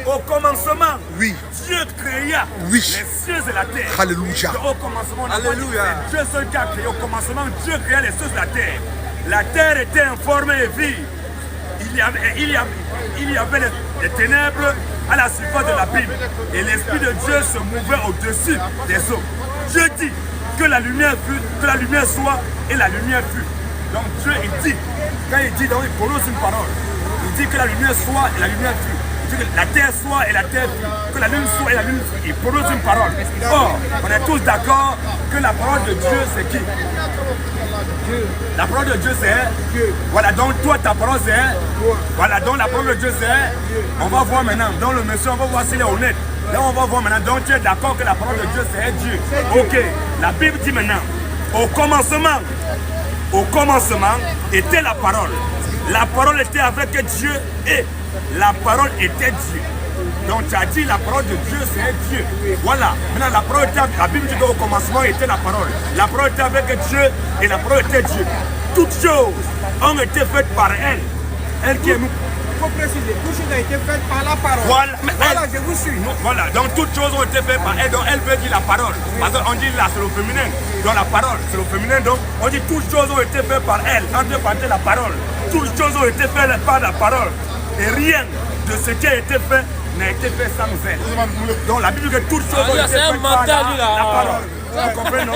Au commencement, oui, Dieu créa oui, les cieux et la terre. Alléluia. Au commencement, on a Alléluia. dit, Dieu seul qui a créé. Au commencement, Dieu créa les cieux et la terre. La terre était informée et vide. Il y avait des ténèbres à la surface de l'abîme. Et l'Esprit de Dieu se mouvait au-dessus des eaux. Dieu dit que la lumière soit, et la lumière fut. Donc Dieu, il dit, quand il dit, donc il prononce une parole. Il dit que la lumière soit et la lumière fut. Il dit que la terre soit et la terre fut. Que la lune soit et la lune fut. Il prononce une parole. Or, on est tous d'accord que la parole de Dieu, c'est qui? La parole de Dieu, c'est Dieu. Voilà, donc toi, ta parole, c'est voilà, donc la parole de Dieu, c'est on va voir maintenant. Dans le monsieur, on va voir s'il est honnête. Là, on va voir maintenant. Donc, tu es d'accord que la parole de Dieu, c'est Dieu. Ok. La Bible dit maintenant, au commencement était la parole. La parole était avec Dieu et la parole était Dieu. Donc tu as dit la parole de Dieu c'est Dieu. Voilà. Maintenant la parole était, la Bible dit qu'au commencement était la parole. La parole était avec Dieu et la parole était Dieu. Toutes choses ont été faites par elle. Elle qui est nous. Il faut préciser, toutes choses ont été faites par la parole. Voilà, voilà je vous suis. Voilà, donc toutes choses ont été faites par elle. Donc elle veut dire la parole. Parce qu'on dit là c'est le féminin. Donc la parole c'est le féminin. Donc on dit toutes choses ont été faites par elle. Entre parenthèses la parole. Toutes choses ont été faites par la parole. Et rien de ce qui a été fait n'a été fait sans elle. Donc la Bible dit que toutes choses ont été faites par la parole. Vous comprenez, non?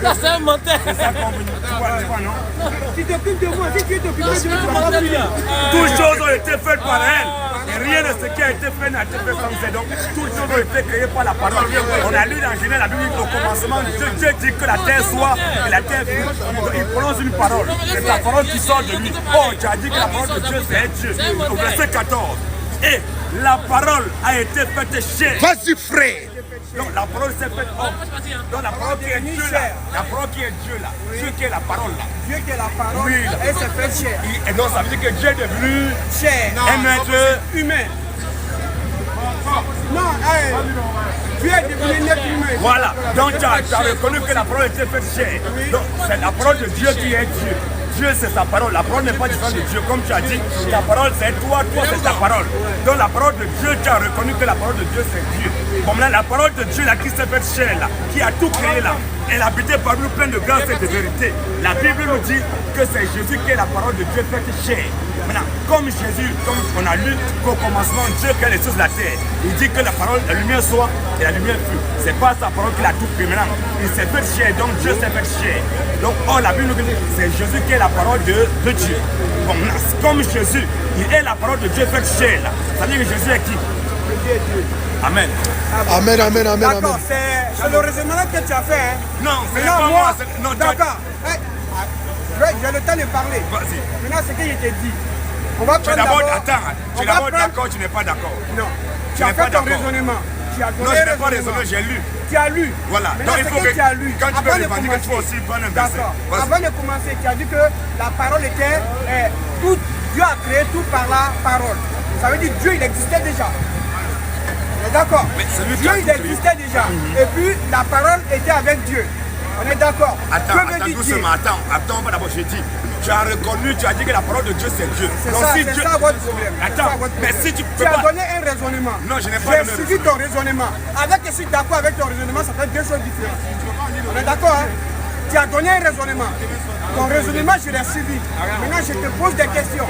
Là, c'est un menteur. C'est ça qu'on veut. Tu vois, non? Tu t'occupes de moi, si tu t'occupes de moi, toutes choses ont été faites par elle. Et rien de ce qui a été fait n'a été fait sans elle. Donc, toutes choses ont été créées par la parole. On a lu dans Genèse la Bible au commencement, Dieu dit que la terre soit et la terre fut. Il prononce une parole. C'est la parole qui sort de lui. Oh, tu as dit que la parole de Dieu, c'est Dieu. Au verset 14. Et la parole a été faite chair. Vas-y, frère. Donc la parole s'est faite homme. Donc la parole qui est Dieu là. La parole qui est Dieu là. Dieu qui est la parole là. Dieu qui est la parole, Oui, là. elle s'est faite chair. Et donc ça veut dire que Dieu est devenu Chair. un être Humain. Non, Dieu est devenu un être humain. Voilà. Donc tu as reconnu que la parole était faite chair. Donc c'est la parole de Dieu qui est Dieu. Dieu c'est sa parole, la parole n'est pas différente de Dieu, comme tu as dit, ta parole c'est toi, toi c'est ta parole. Donc la parole de Dieu, tu as reconnu que la parole de Dieu c'est Dieu. Comme là, la parole de Dieu là qui s'est faite chair là, qui a tout créé là, elle habitait parmi nous plein de grâce et de vérité. La Bible nous dit que c'est Jésus qui est la parole de Dieu faite chair. Maintenant, comme Jésus, comme on a lu qu'au commencement Dieu crée les choses de la terre, il dit que la parole, la lumière soit et la lumière fut. C'est pas sa parole qu'il a tout créé. Maintenant, il s'est fait chair, donc Dieu s'est fait chair. Donc, la Bible nous dit c'est Jésus qui est la parole de Dieu. Comme Jésus, il est la parole de Dieu faite chair. Ça veut dire que Jésus est qui? Dieu est Dieu. Amen. Amen, amen, amen, amen. D'accord, c'est le raisonnement que tu as fait. Hein. Non, c'est Maintenant, pas moi. Non, d'accord. J'ai le temps de parler. Vas-y. Maintenant, ce que je t'ai dit. On va Tu es prendre d'abord d'abord. attends. Tu es d'abord d'accord, tu n'es pas d'accord. Non. Tu Tu as n'es pas fait ton d'accord. raisonnement. Tu as Non, donné je n'ai pas raisonnement. raisonné, j'ai lu. Tu as lu. Voilà. Maintenant, Donc il ce faut que que tu as lu. quand tu Avant veux de revendiquer, tu commencer. faut aussi prendre un verset. D'accord. Vas-y. Avant de commencer, tu as dit que la parole était tout. Dieu a créé tout par la parole. Ça veut dire Dieu, il existait déjà. On est d'accord. Mais c'est lui qui Dieu, a il tout créé. existait déjà. Et puis, la parole était avec Dieu. On est d'accord. Attends, Que veut attends dire Dieu? doucement, attends, d'abord j'ai dit, tu as reconnu, tu as dit que la parole de Dieu c'est Dieu. C'est Donc, ça, si c'est Dieu- ça votre problème. C'est Attends, ça votre mais problème. si tu peux as pas... donné un raisonnement. Non, je n'ai pas donné J'ai suivi ton raisonnement. Avec que je suis d'accord avec ton raisonnement, ça fait deux choses différentes. On est d'accord, hein? Tu as donné un raisonnement. Ton raisonnement, je l'ai suivi. Maintenant, je te pose des questions.